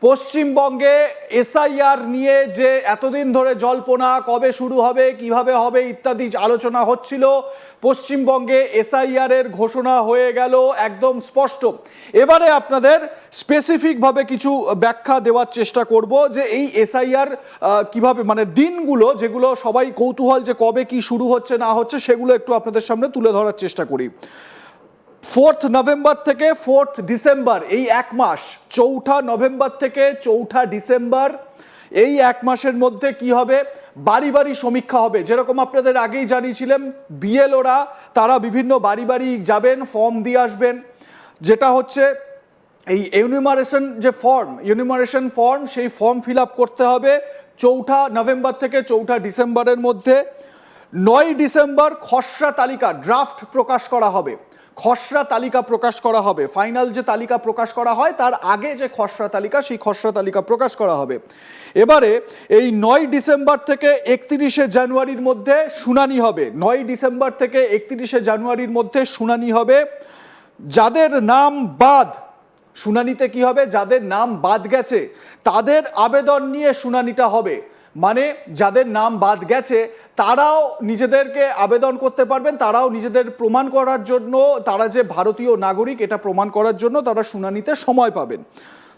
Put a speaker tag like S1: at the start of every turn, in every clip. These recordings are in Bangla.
S1: পশ্চিমবঙ্গে এসআইআর নিয়ে যে এতদিন ধরে জল্পনা, কবে শুরু হবে, কিভাবে হবে ইত্যাদি আলোচনা হচ্ছিল, পশ্চিমবঙ্গে এসআইআর এর ঘোষণা হয়ে গেল একদম স্পষ্ট। এবারে আপনাদের স্পেসিফিকভাবে কিছু ব্যাখ্যা দেওয়ার চেষ্টা করব যে এই এসআইআর কিভাবে, মানে দিনগুলো যেগুলো সবাই কৌতূহল যে কবে কি শুরু হচ্ছে না হচ্ছে, সেগুলো একটু আপনাদের সামনে তুলে ধরার চেষ্টা করি। 4 নভেম্বর থেকে 4 ডিসেম্বর, এই এক মাস, 4 নভেম্বর থেকে 4 ডিসেম্বর, এই এক মাসের মধ্যে কি হবে, বাড়ি বাড়ি সমীক্ষা হবে। যেরকম আপনাদের আগেই জানিয়েছিলাম, বিএলওরা তারা বিভিন্ন বাড়ি বাড়ি যাবেন, ফর্ম দিয়ে আসবেন, যেটা হচ্ছে এই ইউনিমারেশন ফর্ম, সেই ফর্ম ফিল আপ করতে হবে 4 নভেম্বর থেকে 4 ডিসেম্বরের মধ্যে। 9 ডিসেম্বর খসড়া তালিকা, ড্রাফট প্রকাশ করা হবে, খসড়া তালিকা প্রকাশ করা হবে। ফাইনাল যে তালিকা প্রকাশ করা হয় তার আগে যে খসড়া তালিকা, সেই খসড়া তালিকা প্রকাশ করা হবে। এবারে এই 9 ডিসেম্বর থেকে 31শে জানুয়ারির মধ্যে শুনানি হবে। 9 ডিসেম্বর থেকে 31শে জানুয়ারির মধ্যে শুনানি হবে। যাদের নাম বাদ, শুনানিতে কি হবে, যাদের নাম বাদ গেছে তাদের আবেদন নিয়ে শুনানিটা হবে। মানে যাদের নাম বাদ গেছে তারাও নিজেদেরকে আবেদন করতে পারবেন, তারাও নিজেদের প্রমাণ করার জন্য, তারা যে ভারতীয় নাগরিক এটা প্রমাণ করার জন্য তারা শুনানিতে সময় পাবেন।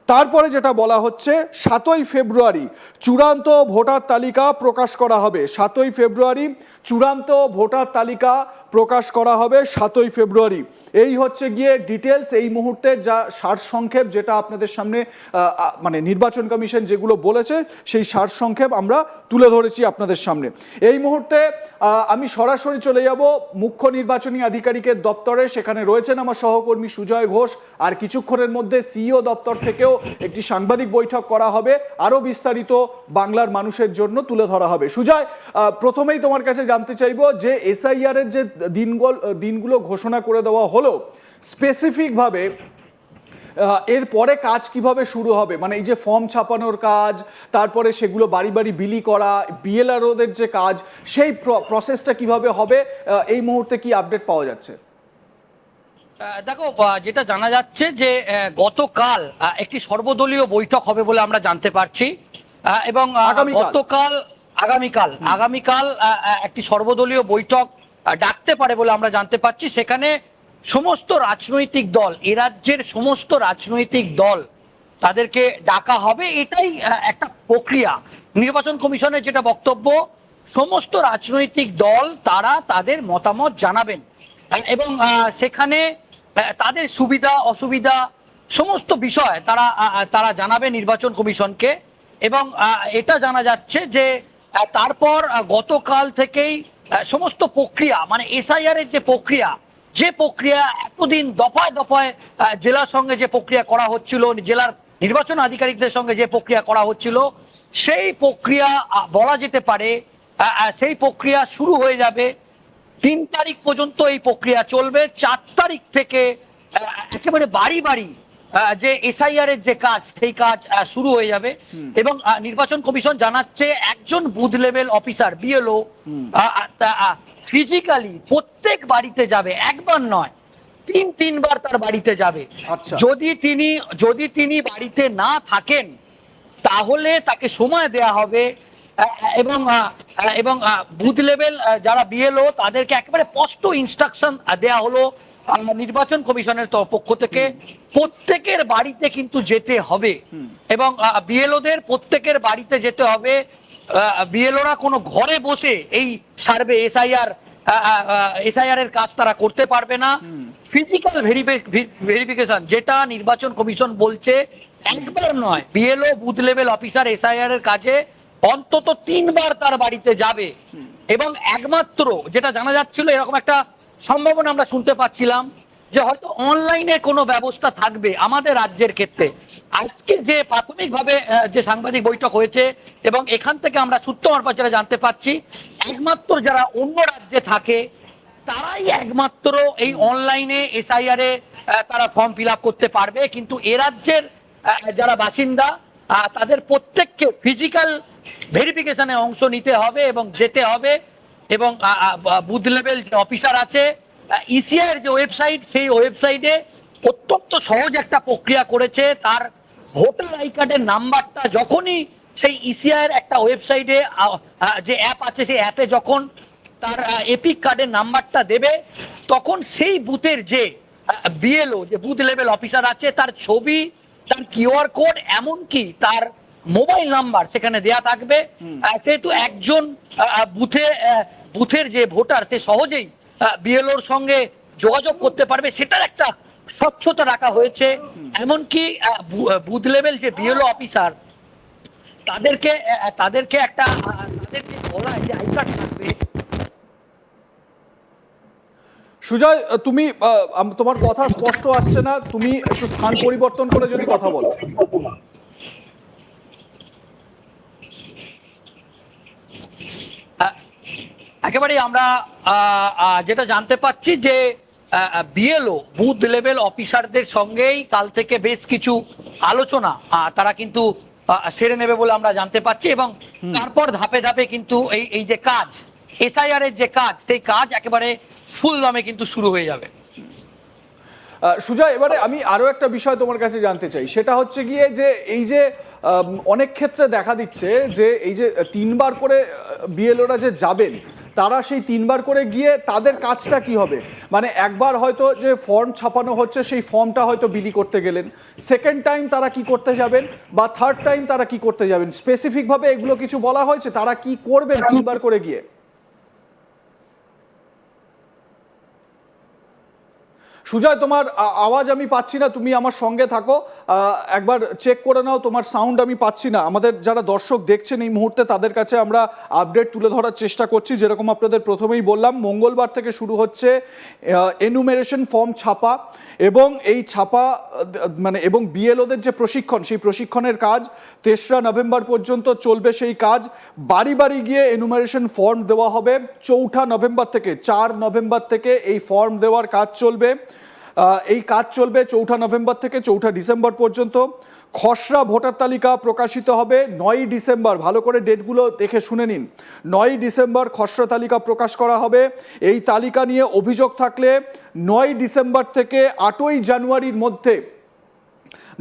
S1: তারপরে যেটা বলা হচ্ছে, 7ই ফেব্রুয়ারি চূড়ান্ত ভোটার তালিকা প্রকাশ করা হবে। 7ই ফেব্রুয়ারি চূড়ান্ত ভোটার তালিকা প্রকাশ করা হবে 7ই ফেব্রুয়ারি। এই হচ্ছে গিয়ে ডিটেলস, এই মুহূর্তের যা সারসংক্ষেপ, যেটা আপনাদের সামনে মানে নির্বাচন কমিশন যেগুলো বলেছে সেই সারসংক্ষেপ আমরা তুলে ধরেছি আপনাদের সামনে। এই মুহূর্তে আমি সরাসরি চলে যাব মুখ্য নির্বাচনী আধিকারিকের দপ্তরে। সেখানে রয়েছেন আমার সহকর্মী সুজয় ঘোষ, আর কিছুক্ষণের মধ্যে সিইও দপ্তর থেকেও একটি সাংবাদিক বৈঠক করা হবে, আরো বিস্তারিত বাংলার মানুষের জন্য তুলে ধরা হবে। সুজয়, প্রথমেই তোমার কাছে জানতে চাইবো যে এসআইআর এর যে দিনগুলো ঘোষণা করে দেওয়া হলো, স্পেসিফিকভাবে এর পরে কাজ কিভাবে শুরু হবে, মানে এই যে ফর্ম ছাপানোর কাজ, তারপরে সেগুলো বাড়ি বাড়ি বিলি করা, বিএলআরওদের যে কাজ, সেই প্রসেসটা কিভাবে হবে, এই মুহূর্তে কি আপডেট পাওয়া যাচ্ছে?
S2: দেখো, যেটা জানা যাচ্ছে যে গতকাল একটি সর্বদলীয় বৈঠক হবে বলে আমরা জানতে পারছি, এবং আগামীকাল একটি সর্বদলীয় বৈঠক ডাকতে পারে বলে আমরা জানতে পারছি। সেখানে সমস্ত রাজনৈতিক দল, এ রাজ্যের সমস্ত রাজনৈতিক দল, তাদেরকে ডাকা হবে। এটাই একটা প্রক্রিয়া। নির্বাচন কমিশনের যেটা বক্তব্য, সমস্ত রাজনৈতিক দল তারা তাদের মতামত জানাবেন এবং সেখানে তাদের সুবিধা অসুবিধা সমস্ত বিষয় তারা জানাবে নির্বাচন কমিশনকে। এবং এটা জানা যাচ্ছে যে তারপর গতকাল থেকেই সমস্ত প্রক্রিয়া, মানে এসআইআর এর যে প্রক্রিয়া এতদিন দফায় দফায় জেলার সঙ্গে যে প্রক্রিয়া করা হচ্ছিল, জেলার নির্বাচন আধিকারিকদের সঙ্গে যে প্রক্রিয়া করা হচ্ছিল, সেই প্রক্রিয়া বলা যেতে পারে সেই প্রক্রিয়া শুরু হয়ে যাবে। 3 তারিখ পর্যন্ত এই প্রক্রিয়া চলবে। 4 তারিখ থেকে একেবারে বাড়ি বাড়ি যে এসআইআর এর যে কাজ, সেই কাজ শুরু হয়ে যাবে। এবং নির্বাচন কমিশন জানাচ্ছে একজন booth level officer, BLO, physically প্রত্যেক বাড়িতে যাবে, একবার নয়, 3বার তার বাড়িতে যাবে। যদি তিনি বাড়িতে না থাকেন তাহলে তাকে সময় দেয়া হবে। এবং বুথ লেভেল যারা বিএলও, তাদেরকে একেবারে স্পষ্ট ইনস্ট্রাকশন দেয়া হলো নির্বাচন কমিশনের পক্ষ থেকে, প্রত্যেকের বাড়িতে কিন্তু যেতে হবে। এবং বিএলওদের প্রত্যেকের বাড়িতে যেতে হবে। বিএলওরা কোনো ঘরে বসে এই সার্ভে, এসআইআর এর কাজ তারা করতে পারবে না। ফিজিক্যাল ভেরিফিকেশন, যেটা নির্বাচন কমিশন বলছে, একবার নয়, BLO booth level officer SIR এর কাজে অন্তত 3বার তার বাড়িতে যাবে। এবং একমাত্র যেটা জানা যাচ্ছিল, এরকম একটা সম্ভাবনা আমরা শুনতে পাচ্ছিলাম যে হয়তো অনলাইনে কোনো ব্যবস্থা থাকবে আমাদের রাজ্যের ক্ষেত্রে। আজকে যে প্রাথমিকভাবে যে সাংবাদিক বৈঠক হয়েছে, এবং এখান থেকে আমরা সূত্র মারফত যেটা জানতে পারছি, একমাত্র যারা অন্য রাজ্যে থাকে তারাই একমাত্র এই অনলাইনে এসআইআর এ তারা ফর্ম ফিল আপ করতে পারবে। কিন্তু এ রাজ্যের যারা বাসিন্দা, তাদের প্রত্যেককে ফিজিক্যাল ভেরিফিকেশনে অংশ নিতে হবে এবং যেতে হবে। এবং বুথ লেভেল যে অফিসার আছে, ইসিআই এর যে ওয়েবসাইট, সেই ওয়েবসাইটে অত্যন্ত সহজ একটা প্রক্রিয়া করেছে। তার ভোটার আই কার্ডের নাম্বারটা যখনই সেই ইসিআইয়ের একটা ওয়েবসাইটে যে অ্যাপ আছে সেই অ্যাপে যখন তার এপিক কার্ডের নাম্বারটা দেবে, তখন সেই বুথের যে বিএলও যে বুথ লেভেল অফিসার আছে তার ছবি, তার কিউআর কোড, এমনকি তার মোবাইল নাম্বার সেখানে দেয়া থাকবে। সেহেতু একজন বুথের যে ভোটার সে সহজেই বিএলওর সঙ্গে যোগাযোগ করতে পারবে, সেটার একটা স্বচ্ছতা রাখা হয়েছে। এমনকি বুথ লেভেল যে বিএলও অফিসার তাদেরকে একটা তাদেরকে গলায় যে আই কার্ড থাকবে।
S1: সুজয়, তুমি তোমার কথা স্পষ্ট আসছে না, তুমি একটু স্থান পরিবর্তন করে যদি কথা বলো।
S2: একেবারেই আমরা যেটা জানতে পাচ্ছি যে বিএলও বুথ লেভেল অফিসারদের সঙ্গেই কাল থেকে বেশ কিছু আলোচনা তারা কিন্তু সেরে নেবে বলে আমরা জানতে পাচ্ছি, এবং তারপর ধাপে ধাপে কিন্তু এই যে কাজ, এসআইআর এর যে কাজ, সেই কাজ একেবারে ফুল দমে কিন্তু শুরু হয়ে যাবে।
S1: সুজয়, এবারে আমি আরো একটা বিষয় তোমার কাছে জানতে চাই, সেটা হচ্ছে গিয়ে যে এই যে অনেক ক্ষেত্রে দেখা দিচ্ছে যে এই যে 3বার করে বিএলওরা যে যাবেন, তারা সেই 3বার করে গিয়ে তাদের কাজটা কি হবে? মানে একবার হয়তো যে ফর্ম ছাপানো হচ্ছে সেই ফর্মটা হয়তো বিলি করতে গেলেন, সেকেন্ড টাইম তারা কি করতে যাবেন, বা থার্ড টাইম তারা কি করতে যাবেন, স্পেসিফিকভাবে এগুলো কিছু বলা হয়েছে তারা কি করবেন 3বার করে গিয়ে? সুজয়, তোমার আওয়াজ আমি পাচ্ছি না, তুমি আমার সঙ্গে থাকো, একবার চেক করে নাও, তোমার সাউন্ড আমি পাচ্ছি না। আমাদের যারা দর্শক দেখছেন এই মুহূর্তে তাদের কাছে আমরা আপডেট তুলে ধরার চেষ্টা করছি। যেরকম আপনাদের প্রথমেই বললাম, মঙ্গলবার থেকে শুরু হচ্ছে এনুমেরেশন ফর্ম ছাপা, এবং এই ছাপা মানে এবং বিএলওদের যে প্রশিক্ষণ, সেই প্রশিক্ষণের কাজ 3রা নভেম্বর পর্যন্ত চলবে। সেই কাজ বাড়ি বাড়ি গিয়ে এনুমেরেশন ফর্ম দেওয়া হবে 4ঠা নভেম্বর থেকে। 4 নভেম্বর থেকে এই ফর্ম দেওয়ার কাজ চলবে। এই কাজ চলবে 4ঠা নভেম্বর থেকে 4ঠা ডিসেম্বর পর্যন্ত। খসড়া ভোটার তালিকা প্রকাশিত হবে 9ই ডিসেম্বর। ভালো করে ডেটগুলো দেখে শুনে নিন। 9ই ডিসেম্বর খসড়া তালিকা প্রকাশ করা হবে। এই তালিকা নিয়ে অভিযোগ থাকলে 9ই ডিসেম্বর থেকে 8ই জানুয়ারির মধ্যে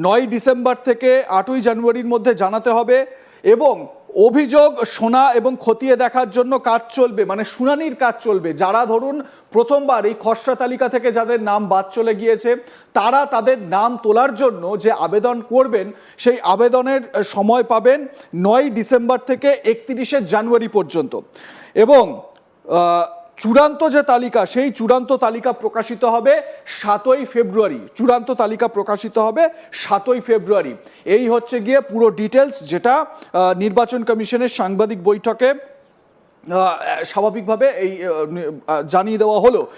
S1: 9ই ডিসেম্বর থেকে 8ই জানুয়ারির মধ্যে জানাতে হবে, এবং অভিযোগ শোনা এবং খতিয়ে দেখার জন্য কাজ চলবে, মানে শুনানির কাজ চলবে। যারা ধরুন প্রথমবার এই খসড়া তালিকা থেকে যাদের নাম বাদ চলে গিয়েছে, তারা তাদের নাম তোলার জন্য যে আবেদন করবেন, সেই আবেদনের সময় পাবেন 9ই ডিসেম্বর থেকে 31শে জানুয়ারি পর্যন্ত। এবং চূড়ান্ত যে তালিকা, সেই চূড়ান্ত তালিকা প্রকাশিত হবে 7ই ফেব্রুয়ারি। চূড়ান্ত তালিকা প্রকাশিত হবে 7ই ফেব্রুয়ারি। এই হচ্ছে গিয়ে পুরো ডিটেলস, যেটা নির্বাচন কমিশনের সাংবাদিক বৈঠকে স্বাভাবিকভাবে এই জানিয়ে দেওয়া হলো।